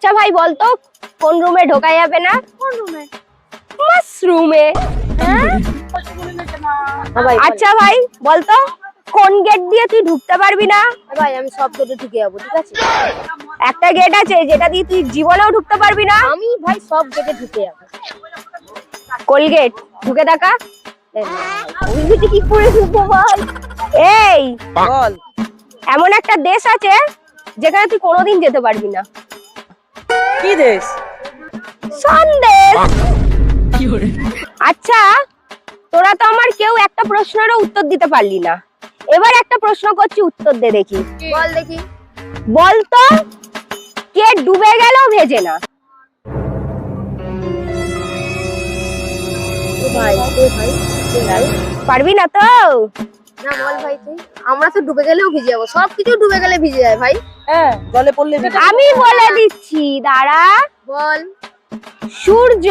আচ্ছা ভাই বলতো কোন রুমে ঢোকা যাবে না? কোন রুমে? মাশরুমে। আচ্ছা ভাই বলতো কোন গেট দিয়ে তুই ঢুকতে পারবি না? ভাই আমি সব গেটে ঢুকে যাবো, ঠিক আছে? একটা গেট আছে যেটা দিয়ে তুই জীবনেও ঢুকতে পারবি না। আমি ভাই সব গেটে ঢুকে যাবো। কোলগেট ঢুকে দেখা। ওই গেটে কি করে ঢুকবো ভাই? এই বল। এমন একটা দেশ আছে যেখানে তুই কোনোদিন যেতে পারবি না। কি দেশ? সন্দেশ। আচ্ছা তোরা তো আমার কেউ একটা প্রশ্নেরও উত্তর দিতে পারলি না, এবার একটা প্রশ্ন করছি, উত্তর দে দেখি। বল দেখি। বলতো কে ডুবে গেল ভেজে না? ভাই ভাই পারবি না তো? না বল ভাই তুই। আমরা তো ডুবে গেলেও ভিজে যাবো, সবকিছু ডুবে গেলে ভিজে যায় ভাই। হ্যাঁ, জলে পড়লে আমি বলে দিচ্ছি, দাঁড়া। বল। সূর্য,